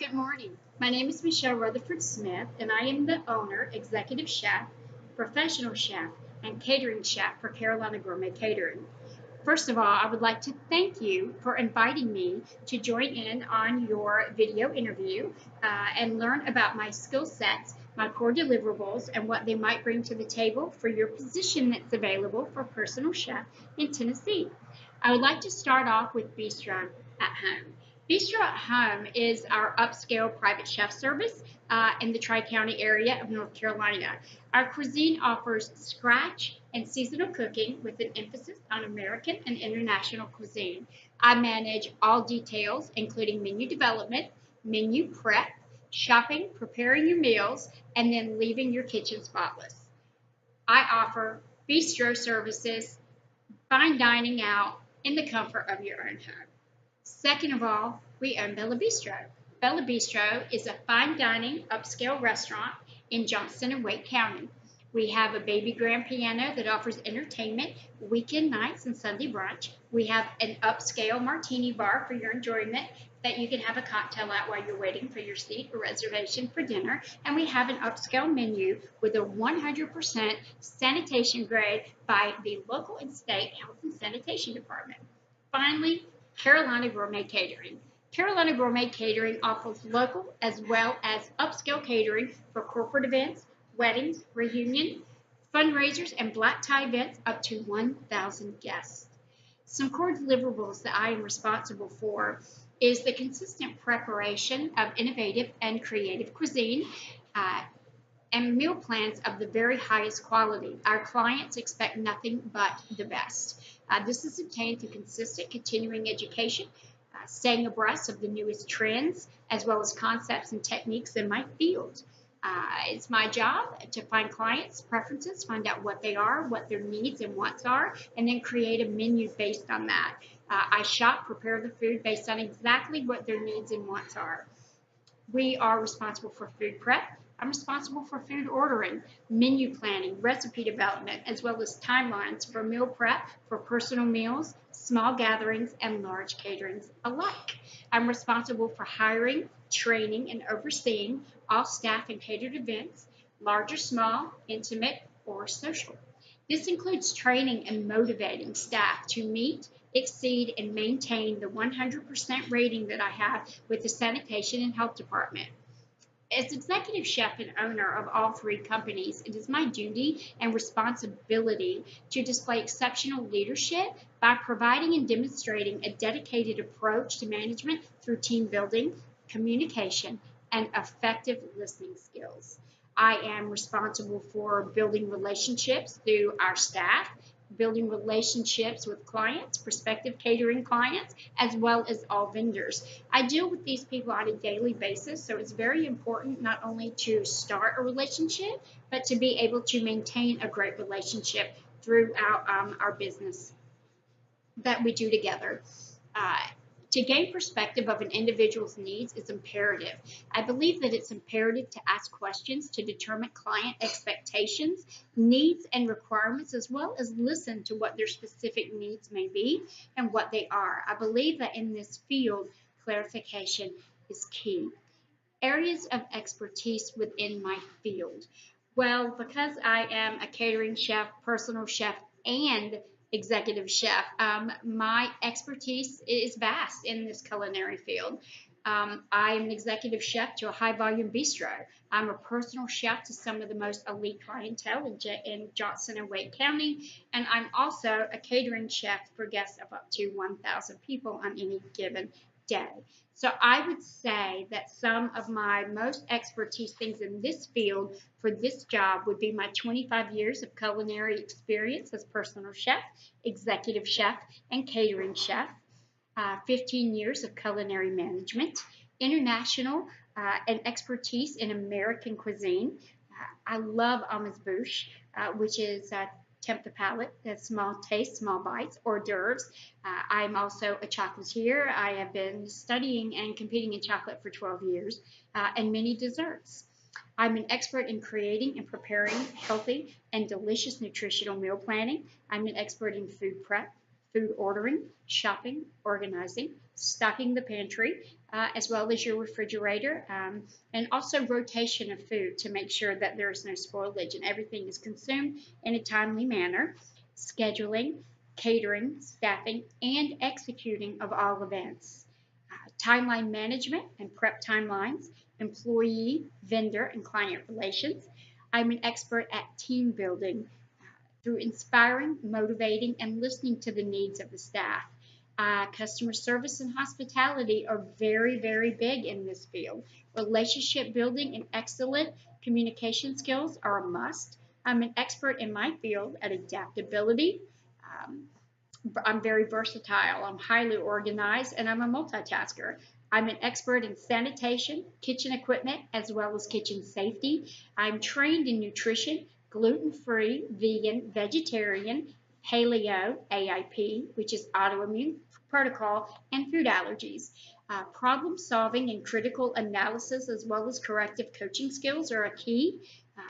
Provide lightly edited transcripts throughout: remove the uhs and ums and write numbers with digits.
Good morning. My name is Michelle Rutherford-Smith, and I am the owner, executive chef, professional chef, and catering chef for Carolina Gourmet Catering. First of all, I would like to thank you for inviting me to join in on your video interview and learn about my skill sets, my core deliverables, and what they might bring to the table for your position that's available for personal chef in Tennessee. I would like to start off with Bistro at Home. Bistro at Home is our upscale private chef service in the Tri-County area of North Carolina. Our cuisine offers scratch and seasonal cooking with an emphasis on American and international cuisine. I manage all details, including menu development, menu prep, shopping, preparing your meals, and then leaving your kitchen spotless. I offer bistro services, fine dining out in the comfort of your own home. Second of all, we own Bella Bistro. Bella Bistro is a fine dining upscale restaurant in Johnson and Wake County. We have a baby grand piano that offers entertainment weekend nights and Sunday brunch. We have an upscale martini bar for your enjoyment that you can have a cocktail at while you're waiting for your seat or reservation for dinner. And we have an upscale menu with a 100% sanitation grade by the local and state health and sanitation department. Finally, Carolina Gourmet Catering. Carolina Gourmet Catering offers local as well as upscale catering for corporate events, weddings, reunion, fundraisers, and black tie events up to 1,000 guests. Some core deliverables that I am responsible for is the consistent preparation of innovative and creative cuisine, and meal plans of the very highest quality. Our clients expect nothing but the best. This is obtained through consistent continuing education, staying abreast of the newest trends, as well as concepts and techniques in my field. It's my job to find clients' preferences, find out what they are, what their needs and wants are, and then create a menu based on that. I shop, prepare the food based on exactly what their needs and wants are. We are responsible for food prep. I'm responsible for food ordering, menu planning, recipe development, as well as timelines for meal prep for personal meals, small gatherings, and large caterings alike. I'm responsible for hiring, training, and overseeing all staff and catered events, large or small, intimate, or social. This includes training and motivating staff to meet, exceed, and maintain the 100% rating that I have with the Sanitation and Health Department. As executive chef and owner of all three companies, it is my duty and responsibility to display exceptional leadership by providing and demonstrating a dedicated approach to management through team building, communication, and effective listening skills. I am responsible for building relationships through our staff, building relationships with clients, prospective catering clients, as well as all vendors. I deal with these people on a daily basis, so it's very important not only to start a relationship, but to be able to maintain a great relationship throughout our business that we do together. To gain perspective of an individual's needs is imperative. I believe that it's imperative to ask questions to determine client expectations, needs, and requirements, as well as listen to what their specific needs may be and what they are. I believe that in this field, clarification is key. Areas of expertise within my field. Well, because I am a catering chef, personal chef, and executive chef, my expertise is vast in this culinary field. I am an executive chef to a high volume bistro. I'm a personal chef to some of the most elite clientele in Johnson and Wake County, and I'm also a catering chef for guests of up to 1,000 people on any given day. So I would say that some of my most expertise things in this field for this job would be my 25 years of culinary experience as personal chef, executive chef, and catering chef, 15 years of culinary management, international and expertise in American cuisine. I love amuse-bouche, which is tempt the palate, small taste, small bites, hors d'oeuvres. I'm also a chocolatier. I have been studying and competing in chocolate for 12 years, and many desserts. I'm an expert in creating and preparing healthy and delicious nutritional meal planning. I'm an expert in food prep, food ordering, shopping, organizing, stocking the pantry, as well as your refrigerator, and also rotation of food to make sure that there is no spoilage and everything is consumed in a timely manner, scheduling, catering, staffing, and executing of all events, timeline management and prep timelines, employee, vendor, and client relations. I'm an expert at team building through inspiring, motivating, and listening to the needs of the staff. Customer service and hospitality are very, very big in this field. Relationship building and excellent communication skills are a must. I'm an expert in my field at adaptability. Um, I'm very versatile. I'm highly organized, and I'm a multitasker. I'm an expert in sanitation, kitchen equipment, as well as kitchen safety. I'm trained in nutrition, gluten-free, vegan, vegetarian, paleo, AIP, which is autoimmune protocol, and food allergies. Problem solving and critical analysis, as well as corrective coaching skills, are a key.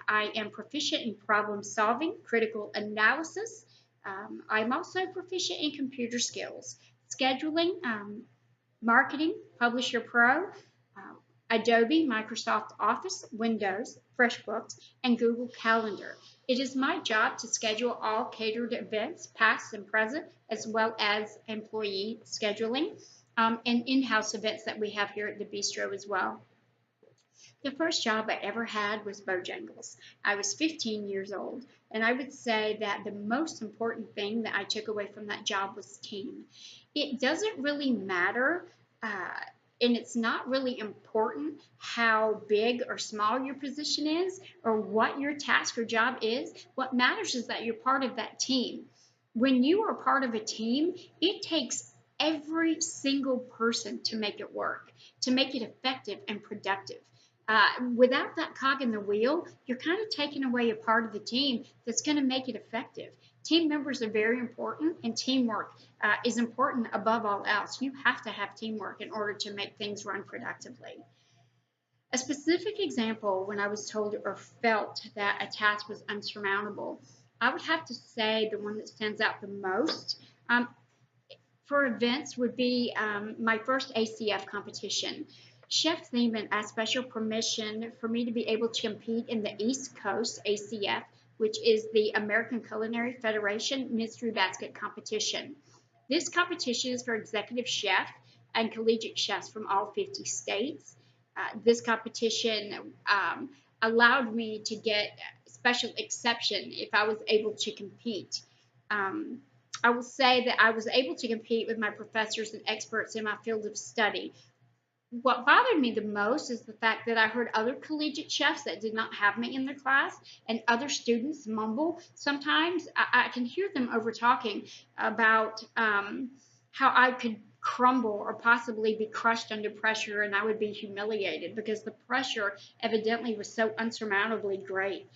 I am proficient in problem solving, critical analysis. I'm also proficient in computer skills, scheduling, marketing, Publisher Pro, Adobe, Microsoft Office, Windows, FreshBooks, and Google Calendar. It is my job to schedule all catered events, past and present, as well as employee scheduling, and in-house events that we have here at the bistro as well. The first job I ever had was Bojangles. I was 15 years old, and I would say that the most important thing that I took away from that job was team. It doesn't really matter, and it's not really important how big or small your position is or what your task or job is. What matters is that you're part of that team. When you are part of a team, it takes every single person to make it work, to make it effective and productive. Without that cog in the wheel, you're kind of taking away a part of the team that's going to make it effective. Team members are very important, and teamwork is important above all else. You have to have teamwork in order to make things run productively. A specific example when I was told or felt that a task was unsurmountable, I would have to say the one that stands out the most for events would be my first ACF competition. Chef Thiemann asked special permission for me to be able to compete in the East Coast ACF, which is the American Culinary Federation Mystery Basket Competition. This competition is for executive chef and collegiate chefs from all 50 states. This competition allowed me to get special exception if I was able to compete. I will say that I was able to compete with my professors and experts in my field of study. What bothered me the most is the fact that I heard other collegiate chefs that did not have me in their class and other students mumble. Sometimes I can hear them over talking about how I could crumble or possibly be crushed under pressure, and I would be humiliated because the pressure evidently was so unsurmountably great.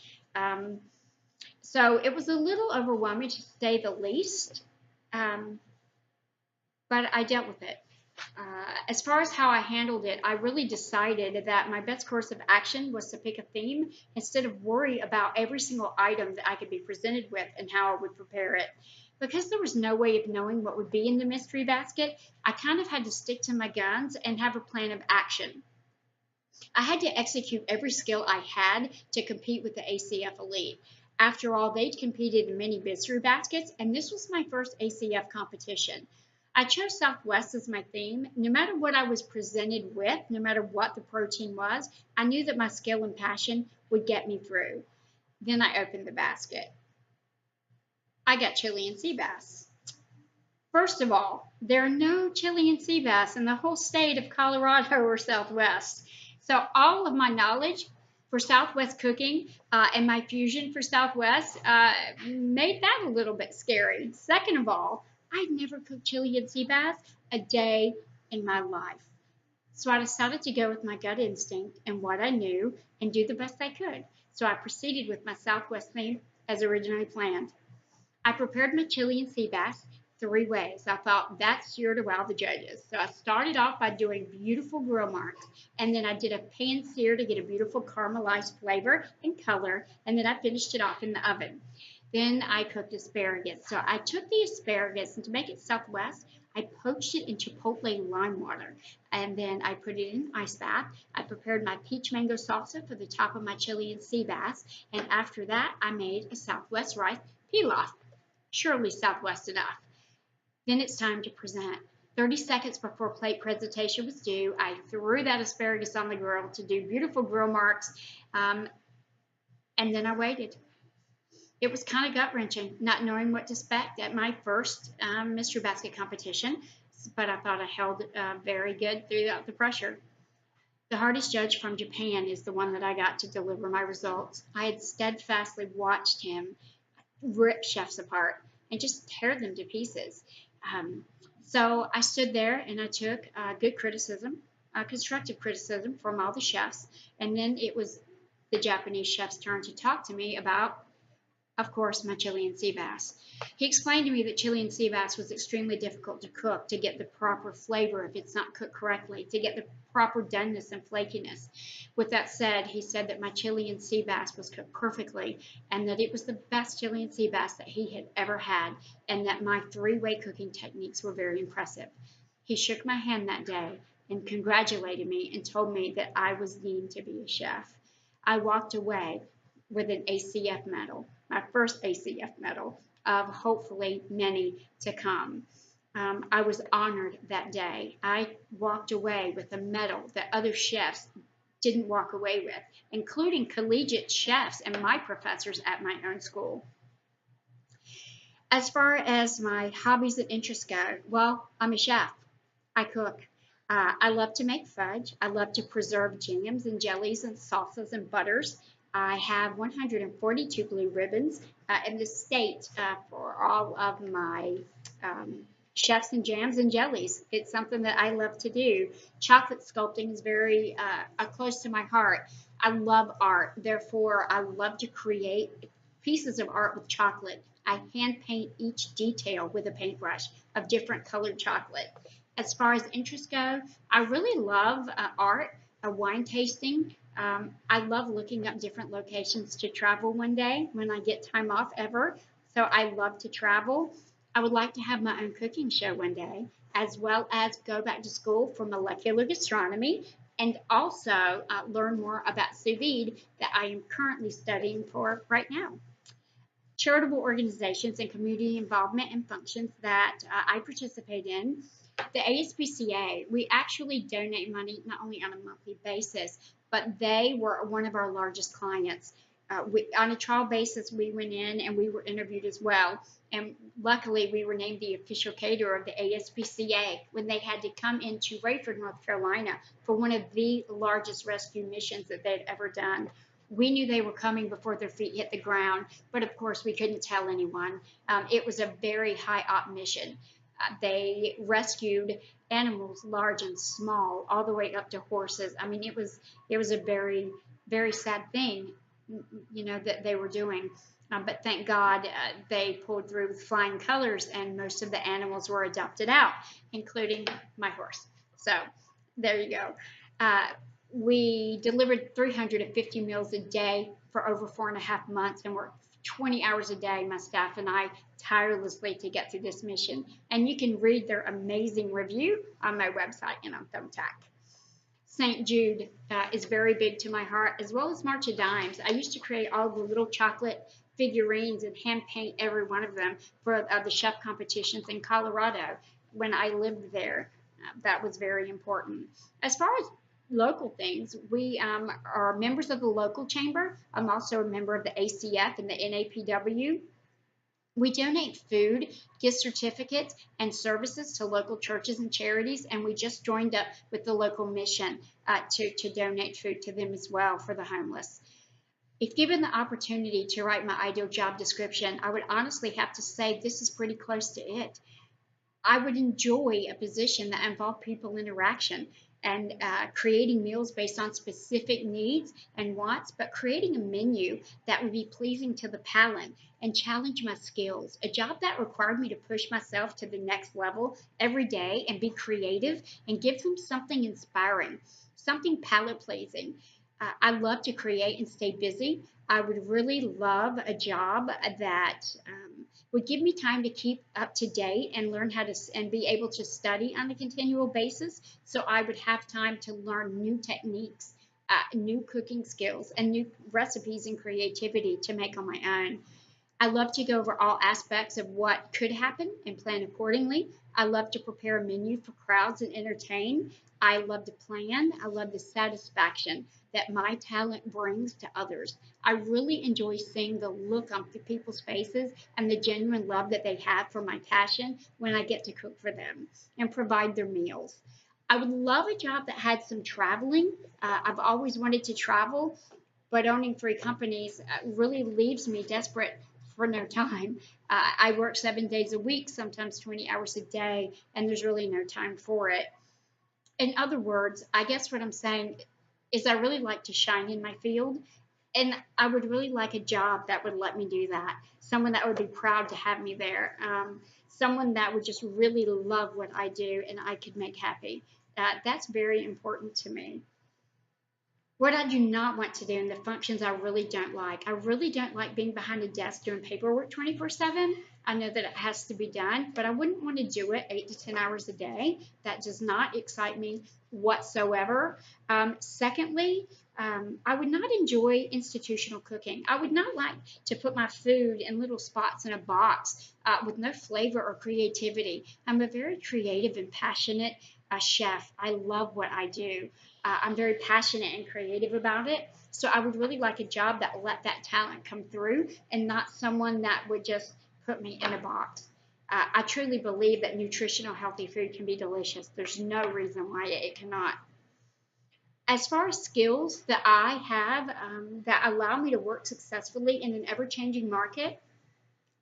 So it was a little overwhelming to say the least, but I dealt with it. As far as how I handled it, I really decided that my best course of action was to pick a theme instead of worry about every single item that I could be presented with and how I would prepare it. Because there was no way of knowing what would be in the mystery basket, I kind of had to stick to my guns and have a plan of action. I had to execute every skill I had to compete with the ACF Elite. After all, they'd competed in many mystery baskets, and this was my first ACF competition. I chose Southwest as my theme. No matter what I was presented with, no matter what the protein was, I knew that my skill and passion would get me through. Then I opened the basket. I got Chilean sea bass. First of all, there are no Chilean sea bass in the whole state of Colorado or Southwest. So all of my knowledge for Southwest cooking and my fusion for Southwest made that a little bit scary. Second of all, I'd never cooked Chilean sea bass a day in my life. So I decided to go with my gut instinct and what I knew and do the best I could. So I proceeded with my Southwest theme as originally planned. I prepared my Chilean sea bass 3 ways. I thought that's sure to wow the judges. So I started off by doing beautiful grill marks, and then I did a pan sear to get a beautiful caramelized flavor and color, and then I finished it off in the oven. Then I cooked asparagus. So I took the asparagus, and to make it Southwest, I poached it in chipotle lime water, and then I put it in an ice bath. I prepared my peach mango salsa for the top of my Chilean sea bass, and after that, I made a Southwest rice pilaf. Surely Southwest enough. Then it's time to present. 30 seconds before plate presentation was due, I threw that asparagus on the grill to do beautiful grill marks, um, and then I waited. It was kind of gut wrenching, not knowing what to expect at my first mystery basket competition, but I thought I held very good throughout the pressure. The hardest judge from Japan is the one that I got to deliver my results. I had steadfastly watched him rip chefs apart and just tear them to pieces. Um, so I stood there and I took good criticism, constructive criticism from all the chefs, and then it was the Japanese chef's turn to talk to me about, of course, my Chilean sea bass. He explained to me that Chilean sea bass was extremely difficult to cook, to get the proper flavor if it's not cooked correctly, to get the proper doneness and flakiness. With that said, he said that my Chilean sea bass was cooked perfectly and that it was the best Chilean sea bass that he had ever had, and that my three-way cooking techniques were very impressive. He shook my hand that day and congratulated me and told me that I was deemed to be a chef. I walked away with an ACF medal, my first ACF medal of hopefully many to come. I was honored that day. I walked away with a medal that other chefs didn't walk away with, including collegiate chefs and my professors at my own school. As far as my hobbies and interests go, well, I'm a chef. I cook. I love to make fudge. I love to preserve jams and jellies and salsas and butters. I have 142 blue ribbons in the state for all of my chefs and jams and jellies. It's something that I love to do. Chocolate sculpting is very close to my heart. I love art. Therefore, I love to create pieces of art with chocolate. I hand paint each detail with a paintbrush of different colored chocolate. As far as interests go, I really love art, wine tasting. I love looking up different locations to travel one day when I get time off ever. So I love to travel. I would like to have my own cooking show one day, as well as go back to school for molecular gastronomy and also learn more about sous vide that I am currently studying for right now. Charitable organizations and community involvement and functions that I participate in. The ASPCA, we actually donate money not only on a monthly basis, but they were one of our largest clients. On a trial basis, we went in and we were interviewed as well. And luckily, we were named the official caterer of the ASPCA when they had to come into Rayford, North Carolina for one of the largest rescue missions that they'd ever done. We knew they were coming before their feet hit the ground, but of course, we couldn't tell anyone. It was a very high op mission. They rescued animals large and small, all the way up to horses. I mean, it was a very very sad thing, that they were doing. But thank God they pulled through with flying colors, and most of the animals were adopted out, including my horse. So there you go. We delivered 350 meals a day for over 4.5 months and worked 20 hours a day, my staff and I, tirelessly to get through this mission. And you can read their amazing review on my website and on Thumbtack. St. Jude is very big to my heart, as well as March of Dimes. I used to create all the little chocolate figurines and hand paint every one of them for the chef competitions in Colorado when I lived there. That was very important. As far as local things, we are members of the local chamber. I'm also a member of the ACF and the NAPW. We donate food, gift certificates, and services to local churches and charities, and we just joined up with the local mission to donate food to them as well for the homeless. If given the opportunity to write my ideal job description, I would honestly have to say this is pretty close to it. I would enjoy a position that involved people interaction and creating meals based on specific needs and wants, but creating a menu that would be pleasing to the palate and challenge my skills. A job that required me to push myself to the next level every day and be creative and give them something inspiring, something palate pleasing. I love to create and stay busy. I would really love a job that would give me time to keep up to date and learn how to and be able to study on a continual basis. So I would have time to learn new techniques, new cooking skills, and new recipes and creativity to make on my own. I love to go over all aspects of what could happen and plan accordingly. I love to prepare a menu for crowds and entertain. I love to plan. I love the satisfaction that my talent brings to others. I really enjoy seeing the look on people's faces and the genuine love that they have for my passion when I get to cook for them and provide their meals. I would love a job that had some traveling. I've always wanted to travel, but owning three companies really leaves me desperate for no time. I work 7 days a week, sometimes 20 hours a day, and there's really no time for it. In other words, I guess what I'm saying is I really like to shine in my field, and I would really like a job that would let me do that. Someone that would be proud to have me there. Someone that would just really love what I do and I could make happy. That's very important to me. What I do not want to do and the functions I really don't like. I really don't like being behind a desk doing paperwork 24/7. I know that it has to be done, but I wouldn't want to do it 8 to 10 hours a day. That does not excite me whatsoever. Secondly, I would not enjoy institutional cooking. I would not like to put my food in little spots in a box with no flavor or creativity. I'm a very creative and passionate chef. I love what I do. I'm very passionate and creative about it. So I would really like a job that will let that talent come through and not someone that would just put me in a box. I truly believe that nutritional, healthy food can be delicious. There's no reason why it cannot. As far as skills that I have that allow me to work successfully in an ever changing market,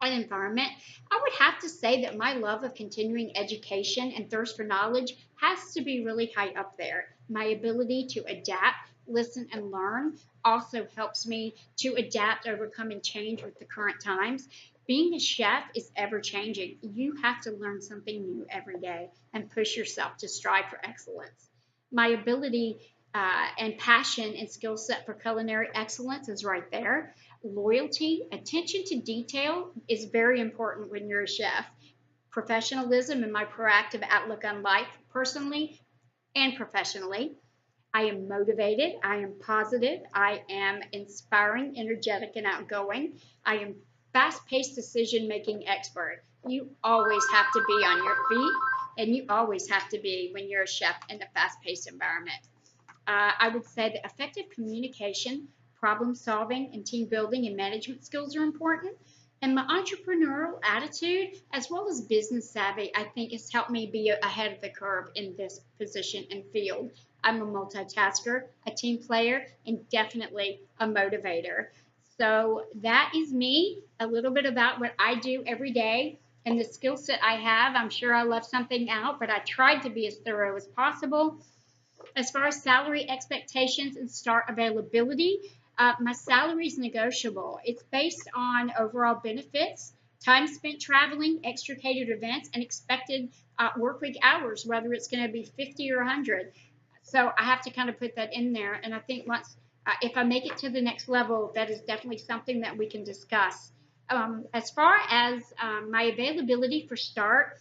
an environment, I would have to say that my love of continuing education and thirst for knowledge has to be really high up there. My ability to adapt, listen, and learn also helps me to adapt, overcome, and change with the current times. Being a chef is ever changing. You have to learn something new every day and push yourself to strive for excellence. My ability and passion and skill set for culinary excellence is right there. Loyalty, attention to detail is very important when you're a chef. Professionalism and my proactive outlook on life, personally and professionally. I am motivated. I am positive. I am inspiring, energetic, and outgoing. I am fast paced decision making expert. You always have to be on your feet, and you always have to be when you're a chef in a fast paced environment. I would say that effective communication, problem solving, and team building and management skills are important. And my entrepreneurial attitude, as well as business savvy, I think has helped me be ahead of the curve in this position and field. I'm a multitasker, a team player, and definitely a motivator. So that is me, a little bit about what I do every day and the skill set I have. I'm sure I left something out, but I tried to be as thorough as possible. As far as salary expectations and start availability, my salary is negotiable. It's based on overall benefits, time spent traveling, extra catered events, and expected work week hours, whether it's going to be 50 or 100. So I have to kind of put that in there. And I think once, if I make it to the next level, that is definitely something that we can discuss. As far as my availability for start,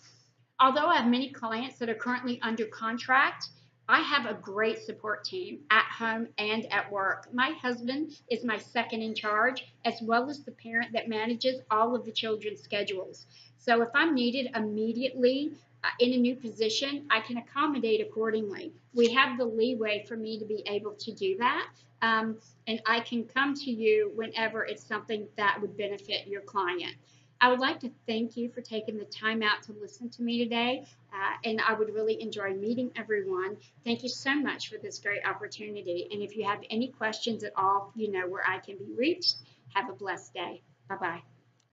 although I have many clients that are currently under contract, I have a great support team at home and at work. My husband is my second in charge, as well as the parent that manages all of the children's schedules. So if I'm needed immediately in a new position, I can accommodate accordingly. We have the leeway for me to be able to do that. And I can come to you whenever it's something that would benefit your client. I would like to thank you for taking the time out to listen to me today, and I would really enjoy meeting everyone. Thank you so much for this great opportunity. And if you have any questions at all, you know where I can be reached. Have a blessed day. Bye-bye.